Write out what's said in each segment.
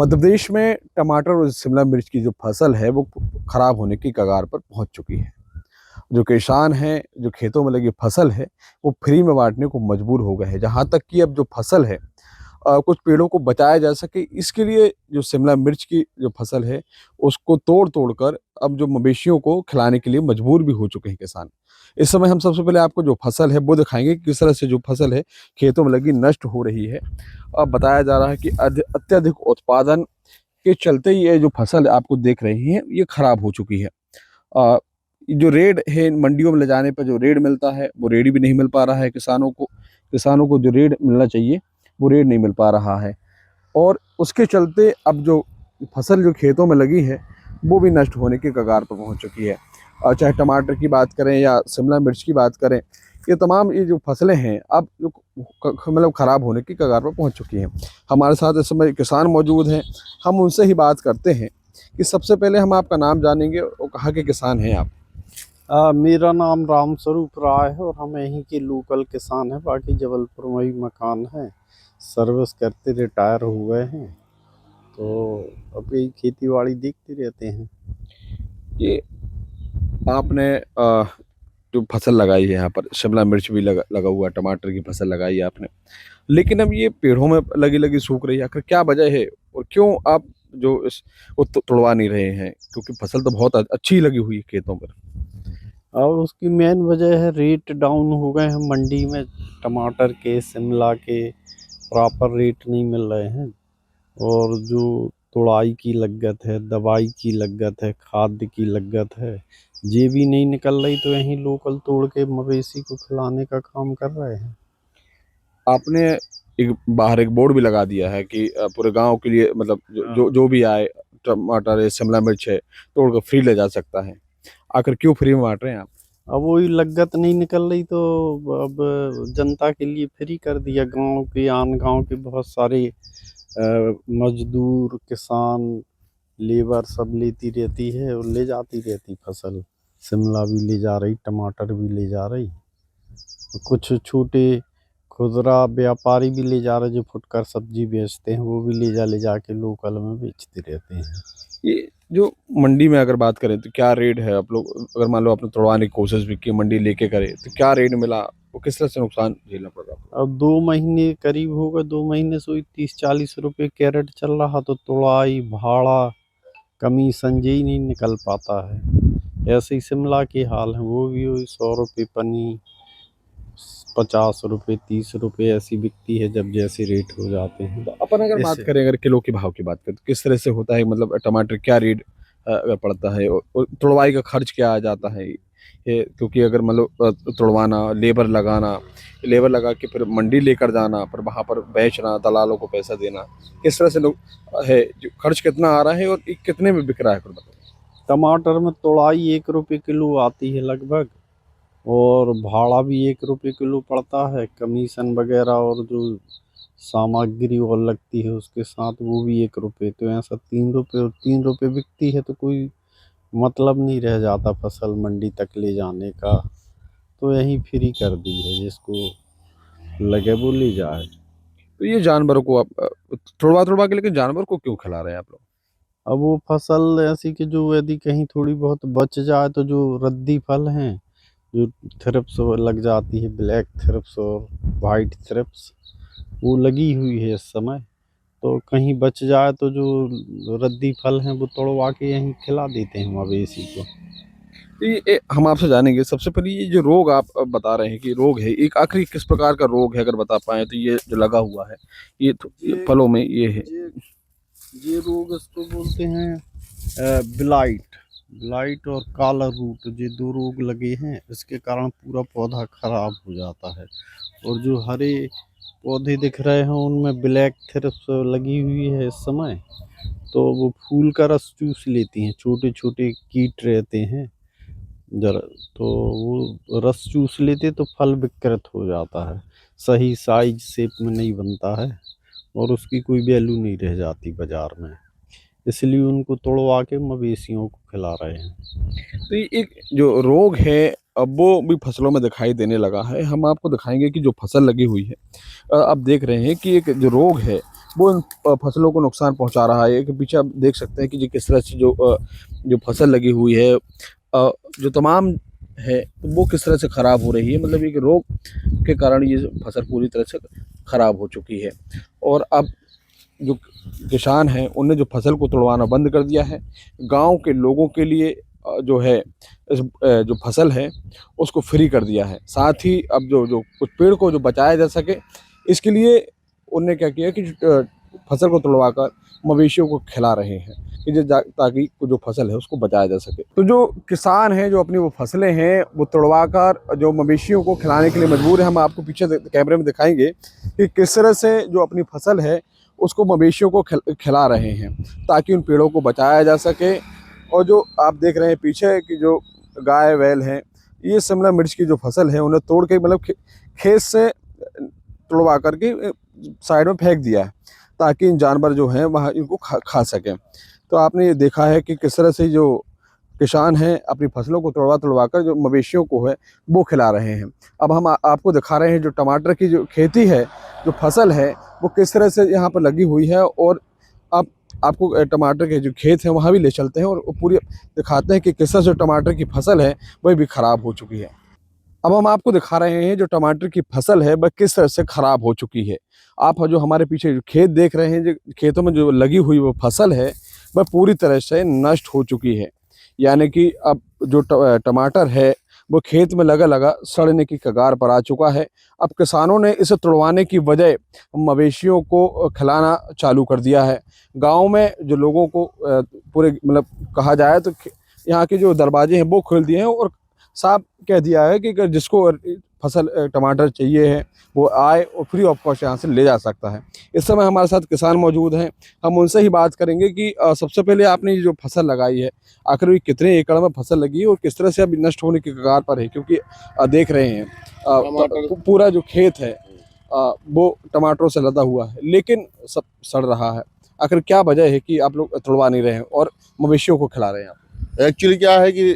मध्य प्रदेश में टमाटर और शिमला मिर्च की जो फसल है वो खराब होने की कगार पर पहुंच चुकी है। जो किसान हैं, जो खेतों में लगी फसल है, वो फ्री में बांटने को मजबूर हो गए हैं। जहाँ तक कि अब जो फसल है, कुछ पेड़ों को बचाया जा सके, इसके लिए जो शिमला मिर्च की जो फसल है, उसको तोड़-तोड़ कर अब जो मवेशियों को खिलाने के लिए मजबूर भी हो चुके हैं किसान। इस समय हम सबसे पहले आपको जो फसल है वो दिखाएँगे कि किस तरह से जो फसल है खेतों में लगी नष्ट हो रही है। अब बताया जा रहा है कि अत्यधिक उत्पादन के चलते ये जो फसल आपको देख रहे हैं, ये खराब हो चुकी है। अ, जो रेट है मंडियों में ले जाने पे जो रेट मिलता है, वो रेट भी नहीं मिल पा रहा है किसानों को। किसानों को जो रेट मिलना चाहिए, वो रेट नहीं मिल पा रहा है और उसके चलते अब जो फसल जो खेतों में लगी है, वो भी नष्ट होने की कगार पर पहुँच चुकी है। चाहे टमाटर की बात करें या शिमला मिर्च की बात करें, ये जो फसलें हैं, अब जो मतलब खराब होने की कगार पर पहुँच चुकी हैं। हमारे साथ इस समय किसान मौजूद हैं, हम उनसे ही बात करते हैं कि सबसे पहले हम आपका नाम जानेंगे और कहाँ के किसान हैं आप? मेरा नाम राम स्वरूप राय है और हम यहीं के लोकल किसान हैं। बाकी जबलपुर में ही मकान है। सर्विस करते रिटायर हुए हैं, तो अब यही खेती बाड़ी देखते रहते हैं। ये आपने जो फसल लगाई है यहाँ पर, शिमला मिर्च भी लगा हुआ है, टमाटर की फसल लगाई है आपने, लेकिन अब ये पेड़ों में लगी लगी सूख रही है। आखिर क्या वजह है और क्यों आप जो इसको तोड़वा नहीं रहे हैं, क्योंकि फसल तो बहुत अच्छी लगी हुई है खेतों पर। अब उसकी मेन वजह है रेट डाउन हो गए हैं मंडी में। टमाटर के, शिमला के प्रॉपर रेट नहीं मिल रहे हैं। और जो तुड़ाई की लागत है, दवाई की लागत है, खाद की लागत है, ये भी नहीं निकल रही, तो यहीं लोकल तोड़ के मवेशी को खिलाने का काम कर रहे हैं। आपने एक बाहर एक बोर्ड भी लगा दिया है कि पूरे गांव के लिए, मतलब जो भी आए, टमाटर है, शिमला मिर्च है, तोड़ कर फ्री ले जा सकता है। आखिर क्यों फ्री में बांट रहे हैं आप? अब वही लागत नहीं निकल रही, तो अब जनता के लिए फ्री कर दिया। गांव के, आन गांव के बहुत सारे मजदूर, किसान, लेबर सब लेती रहती है और ले जाती रहती फसल। शिमला भी ले जा रही, टमाटर भी ले जा रही। कुछ छोटे खुदरा व्यापारी भी ले जा रहे, जो फुटकर सब्जी बेचते हैं, वो भी ले जा के लोकल में बेचते रहते हैं। ये जो मंडी में अगर बात करें तो क्या रेट है? आप लोग अगर मान लो आपने तोड़वाने की कोशिश भी की, मंडी लेके करे, तो क्या रेट मिला? वो किस तरह से नुकसान झेलना पड़ रहा आपको? अब 2 महीने करीब होगा, 2 महीने से वही 30-40 रुपए कैरेट चल रहा, तो तुड़ाई, भाड़ा, कमीशन यही नहीं निकल पाता है। ऐसे ही शिमला के हाल है, वो भी वही 100 रुपये पनी, 50 रुपये, 30 रुपये ऐसी बिकती है जब जैसे रेट हो जाते हैं। तो अपन अगर बात ऐसे करें, अगर किलो के भाव की बात करें, तो किस तरह से होता है? मतलब टमाटर क्या रेट अगर पड़ता है और तुड़वाई का खर्च क्या आ जाता है? ये क्योंकि अगर मतलब तुड़वाना, लेबर लगा के फिर मंडी लेकर जाना, फिर वहाँ पर बेचना, दलालों को पैसा देना, किस तरह से लोग है, जो खर्च कितना आ रहा है और ये कितने में बिक रहा है, फिर बताओ। टमाटर में तुड़ाई 1 रुपये किलो आती है लगभग, और भाड़ा भी 1 रुपये किलो पड़ता है। कमीशन वगैरह और जो सामग्री और लगती है उसके साथ, वो भी 1 रुपये। तो ऐसा 3 रुपये, और 3 रुपये बिकती है, तो कोई मतलब नहीं रह जाता फसल मंडी तक ले जाने का। तो यही फ्री कर दी है, जिसको लगे वो ले जाए। तो ये जानवरों को आप तुड़वा तुड़वा के, लेकिन जानवर को क्यों खिला रहे हैं आप लोग? अब वो फसल ऐसी कि जो यदि कहीं थोड़ी बहुत बच जाए, तो जो रद्दी फल हैं, जो थ्रिप्स लग जाती है, ब्लैक थ्रिप्स और वाइट थ्रिप्स, वो लगी हुई है इस समय। तो कहीं बच जाए तो जो रद्दी फल हैं, वो तोड़वा के यहीं खिला देते हैं मवेशी को। तो ये हम आपसे जानेंगे सबसे पहले, ये जो रोग आप बता रहे हैं कि रोग है, एक आखिरी किस प्रकार का रोग है, अगर बता पाए तो? ये जो लगा हुआ है, ये फलों में ये है। ये रोग इसको बोलते हैं ब्लाइट। ब्लाइट और काला रूट, ये 2 रोग लगे हैं। इसके कारण पूरा पौधा खराब हो जाता है, और जो हरे पौधे दिख रहे हैं उनमें ब्लैक थ्रिप्स लगी हुई है इस समय। तो वो फूल का रस चूस लेती हैं, छोटे छोटे कीट रहते हैं जरा, तो वो रस चूस लेते, तो फल विकृत हो जाता है, सही साइज शेप में नहीं बनता है, और उसकी कोई वैल्यू नहीं रह जाती बाजार में। इसलिए उनको तोड़वा के मवेशियों को खिला रहे हैं। तो ये एक जो रोग है, अब वो भी फसलों में दिखाई देने लगा है। हम आपको दिखाएंगे कि जो फसल लगी हुई है, आप देख रहे हैं कि एक जो रोग है वो इन फसलों को नुकसान पहुंचा रहा है। कि पीछे आप देख सकते हैं कि जी किस तरह से जो फसल लगी हुई है, जो तमाम है, तो वो किस तरह से ख़राब हो रही है। मतलब एक रोग के कारण ये फसल पूरी तरह से ख़राब हो चुकी है। और अब जो किसान हैं उन्होंने जो फसल को तुड़वाना बंद कर दिया है। गांव के लोगों के लिए जो है जो फसल है उसको फ्री कर दिया है। साथ ही अब जो जो कुछ पेड़ को जो बचाया जा सके, इसके लिए उनने क्या किया कि फसल को तुड़वाकर मवेशियों को खिला रहे हैं कि ताकि जो फसल है उसको बचाया जा सके। तो जो किसान हैं जो अपनी वो फसलें हैं वो तुड़वाकर जो मवेशियों को खिलाने के लिए मजबूर है। हम आपको पीछे कैमरे में दिखाएंगे कि किस तरह से जो अपनी फसल है उसको मवेशियों को खिला रहे हैं ताकि उन पेड़ों को बचाया जा सके। और जो आप देख रहे हैं पीछे कि जो गाय बैल हैं, ये शिमला मिर्च की जो फसल है उन्हें तोड़ के मतलब खेत से तुड़वा करके साइड में फेंक दिया है ताकि इन जानवर जो हैं वहाँ इनको खा सकें। तो आपने ये देखा है कि किस तरह से जो किसान हैं अपनी फसलों को तुड़वा कर जो मवेशियों को है वो खिला रहे हैं। अब हम आपको दिखा रहे हैं जो टमाटर की जो खेती है, जो फसल है, वो किस तरह से यहाँ पर लगी हुई है। और अब आपको टमाटर के जो खेत हैं वहाँ भी ले चलते हैं और पूरी दिखाते हैं कि किस तरह से टमाटर की फसल है वह भी ख़राब हो चुकी है। अब हम आपको दिखा रहे हैं जो टमाटर की फसल है वह किस तरह से ख़राब हो चुकी है। आप जो हमारे पीछे जो खेत देख रहे हैं, जो खेतों में जो लगी हुई वो फसल है वह पूरी तरह से नष्ट हो चुकी है। यानी कि अब जो टमाटर है वो खेत में लगा लगा सड़ने की कगार पर आ चुका है। अब किसानों ने इसे तुड़वाने की बजाय मवेशियों को खिलाना चालू कर दिया है। गांव में जो लोगों को पूरे मतलब कहा जाए तो यहाँ के जो दरवाजे हैं वो खोल दिए हैं और साफ कह दिया है कि जिसको फसल टमाटर चाहिए है वो आए और फ्री ऑफ कॉस्ट यहाँ से ले जा सकता है। इस समय हमारे साथ किसान मौजूद हैं, हम उनसे ही बात करेंगे कि सबसे पहले आपने ये जो फसल लगाई है आखिर ये कितने एकड़ में फसल लगी है और किस तरह से अभी नष्ट होने की कगार पर है। क्योंकि देख रहे हैं पूरा जो खेत है वो टमाटरों से लदा हुआ है लेकिन सब सड़ रहा है। आखिर क्या वजह है कि आप लोग तुड़वा नहीं रहे हैं और मवेशियों को खिला रहे हैं आप? एक्चुअली क्या है कि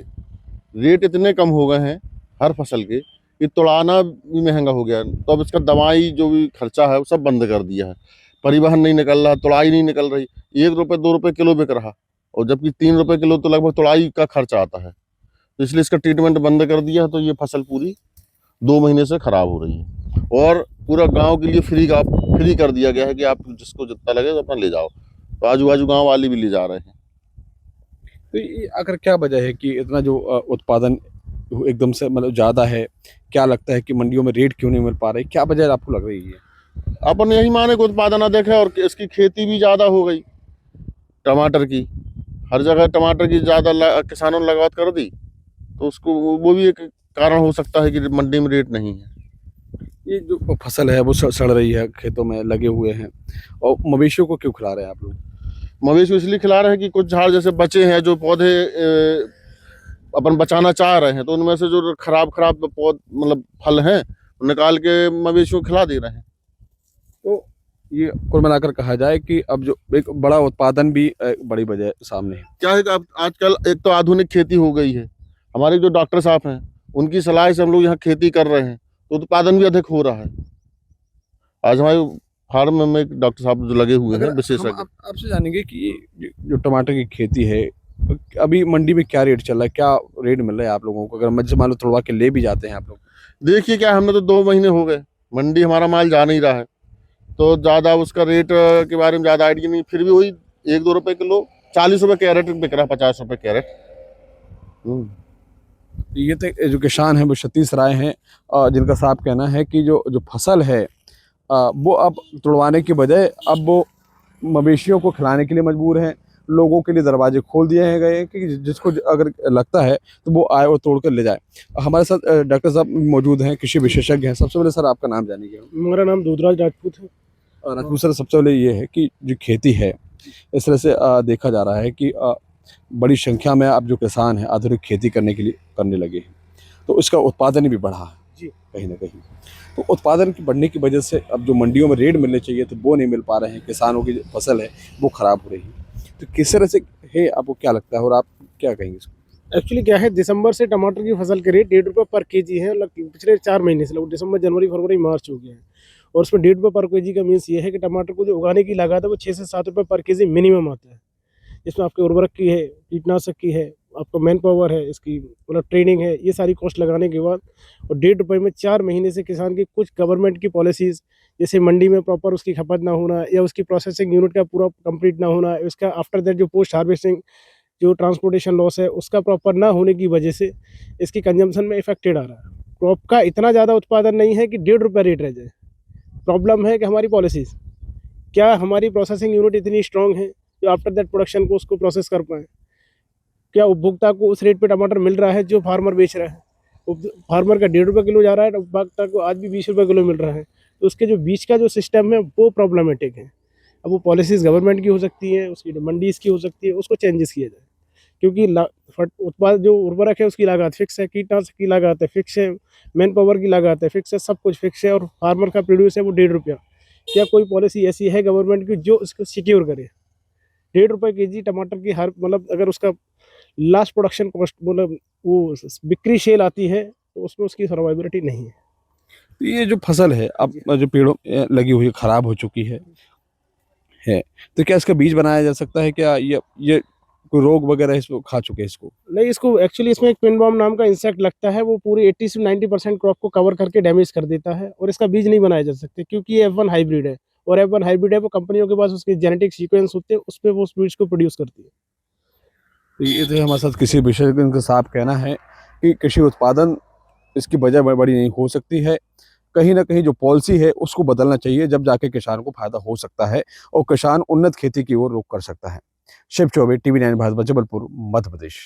रेट इतने कम हो गए हैं हर फसल के कि तुड़ाना भी महंगा हो गया है। तो अब इसका दवाई जो भी खर्चा है वो सब बंद कर दिया है। परिवहन नहीं निकल रहा, तुड़ाई नहीं निकल रही। 1 रुपये 2 रुपये किलो बिक रहा और जबकि 3 रुपये किलो तो लगभग तुड़ाई का खर्चा आता है। तो इसलिए इसका ट्रीटमेंट बंद कर दिया है। तो ये फसल पूरी 2 महीने से ख़राब हो रही है और पूरा गाँव के लिए फ्री कर दिया गया है कि आप जिसको जितना लगे तो अपना ले जाओ। तो आजू बाजू गाँव वाले भी ले जा रहे हैं। तो ये आखिर क्या वजह है कि इतना जो उत्पादन एकदम से मतलब ज़्यादा है? क्या लगता है कि मंडियों में रेट क्यों नहीं मिल पा रही? क्या वजह आपको लग रही है? अपन यही माने कि उत्पादन अधिक है और इसकी खेती भी ज़्यादा हो गई टमाटर की। हर जगह टमाटर की ज़्यादा किसानों ने लगावत कर दी तो उसको वो भी एक कारण हो सकता है कि मंडी में रेट नहीं है। ये जो फसल है वो सड़ रही है, खेतों में लगे हुए हैं और मवेशियों को क्यों खिला रहे हैं आप लोग? मवेशी को इसलिए खिला रहे हैं कि कुछ झाड़ जैसे बचे हैं जो पौधे अपन बचाना चाह रहे हैं तो उनमें से जो खराब पौध मतलब फल हैं निकाल के मवेशियों को खिला दे रहे हैं। तो ये कुल मिलाकर कहा जाए कि अब जो एक बड़ा उत्पादन भी बड़ी वजह सामने है। क्या है कि अब आजकल एक तो आधुनिक खेती हो गई है। हमारे जो डॉक्टर साहब हैं उनकी सलाह से हम लोग यहाँ खेती कर रहे हैं तो उत्पादन भी अधिक हो रहा है। आज हमारे फार्म में एक डॉक्टर साहब जो लगे हुए हैं विशेषज्ञ। आपसे जानेंगे कि जो टमाटर की खेती है अभी मंडी में क्या रेट चल रहा है, क्या रेट मिल रहा है आप लोगों को? अगर मध्य मान लो तुड़वा के ले भी जाते हैं आप लोग? देखिए क्या हमने तो 2 महीने हो गए मंडी हमारा माल जा नहीं रहा है तो ज़्यादा उसका रेट के बारे में ज़्यादा आइडिया नहीं। फिर भी वही 1-2 रुपये किलो, 40 रुपये कैरेट बिक रहा है, 50 रुपये कैरेट। ये तो जो किसान हैं वो सतीश राय हैं जिनका साफ कहना है कि जो फसल है वो अब तुड़वाने की बजाय अब वो मवेशियों को खिलाने के लिए मजबूर हैं। लोगों के लिए दरवाजे खोल दिए हैं गए कि जिसको अगर लगता है तो वो आए और तोड़ कर ले जाए। हमारे साथ डॉक्टर साहब मौजूद हैं, कृषि विशेषज्ञ हैं। सबसे पहले सर आपका नाम जानेंगे? मेरा नाम दूधराज राजपूत है। और राजपूत सर, सबसे पहले ये है कि जो खेती है इस तरह से देखा जा रहा है कि बड़ी संख्या में अब जो किसान हैं आधुनिक खेती करने के लिए करने लगे हैं तो इसका उत्पादन भी बढ़ा है जी कहीं ना कहीं। तो उत्पादन की बढ़ने की वजह से अब जो मंडियों में रेट मिलने चाहिए तो वो नहीं मिल पा रहे हैं। किसानों की जो फसल है वो ख़राब हो रही है। तो किस तरह से है, आपको क्या लगता है और आप क्या कहेंगे इसको? एक्चुअली क्या है, दिसंबर से टमाटर की फसल के रेट 1.5 रुपये पर केजी है। पिछले 4 महीने से लगभग दिसंबर जनवरी फरवरी मार्च हो गया है और उसमें 1.5 रुपये पर केजी का मीन्स ये है कि टमाटर को जो उगाने की लागत है वो 6 से 7 रुपये पर केजी मिनिमम आता है। इसमें आपके उर्वरक की है, कीटनाशक की है, आपका मैन पावर है, इसकी मतलब ट्रेनिंग है, ये सारी कॉस्ट लगाने के बाद और 1.5 रुपये में 4 महीने से किसान की कुछ गवर्नमेंट की पॉलिसीज़, जैसे मंडी में प्रॉपर उसकी खपत ना होना या उसकी प्रोसेसिंग यूनिट का पूरा कंप्लीट ना होना, उसका आफ्टर दैट जो पोस्ट हार्वेस्टिंग जो ट्रांसपोर्टेशन लॉस है उसका प्रॉपर ना होने की वजह से इसकी कंजम्पशन में इफेक्टेड आ रहा है। क्रॉप का इतना ज़्यादा उत्पादन नहीं है कि 1.5 रुपये रेट रह जाए। प्रॉब्लम है कि हमारी पॉलिसीज़, क्या हमारी प्रोसेसिंग यूनिट इतनी स्ट्रांग है जो आफ्टर दैट प्रोडक्शन को उसको प्रोसेस कर पाएँ? क्या उपभोक्ता को उस रेट पे टमाटर मिल रहा है जो फार्मर बेच रहा है? फार्मर का 1.5 रुपये किलो जा रहा है, उपभोक्ता को आज भी 20 रुपये किलो मिल रहा है। तो उसके जो बीच का जो सिस्टम है वो प्रॉब्लमेटिक है। अब वो पॉलिसीज़ गवर्नमेंट की हो सकती है, उसकी मंडीज़ की हो सकती है, उसको चेंजेस किया जाए। क्योंकि उत्पाद जो उर्वरक है उसकी लागत फिक्स है, कीटनाशक की लागत है फिक्स है, मैन पावर की लागत है फिक्स है, सब कुछ फिक्स है और फार्मर का प्रोड्यूस है वो 1.5 रुपया। क्या कोई पॉलिसी ऐसी है गवर्नमेंट की जो इसको सिक्योर करे? 1.5 रुपये केजी टमाटर की हर मतलब अगर उसका लास्ट प्रोडक्शन कॉस्ट मतलब वो बिक्री सेल आती है तो उसमें उसकी सर्वाइबिलिटी नहीं है। तो ये जो फसल है अब जो पेड़ों लगी हुई है खराब हो चुकी है तो क्या इसका बीज बनाया जा सकता है? क्या ये कोई रोग वगैरह इसको खा चुके हैं इसको? नहीं, इसको एक्चुअली इसमें एक पिनबॉम नाम का इंसेक्ट लगता है, वो पूरी 80 से 90% क्रॉप को कवर करके डैमेज कर देता है और इसका बीज नहीं बनाया जा सकता क्योंकि ये F1 हाइब्रिड है और F1 हाइब्रिड है वो कंपनियों के पास उसके जेनेटिक सीक्वेंस होते हैं, उस पे वो उस बीज को प्रोड्यूस करती है। तो ये तो हमारे साथ किसी विशेषज्ञ का साफ कहना है कि कृषि उत्पादन इसकी वजह बड़ी नहीं हो सकती है। कहीं ना कहीं जो पॉलिसी है उसको बदलना चाहिए, जब जाके किसान को फायदा हो सकता है और किसान उन्नत खेती की ओर रुख कर सकता है। शिव चौबे, TV9 भारत, जबलपुर, मध्य प्रदेश।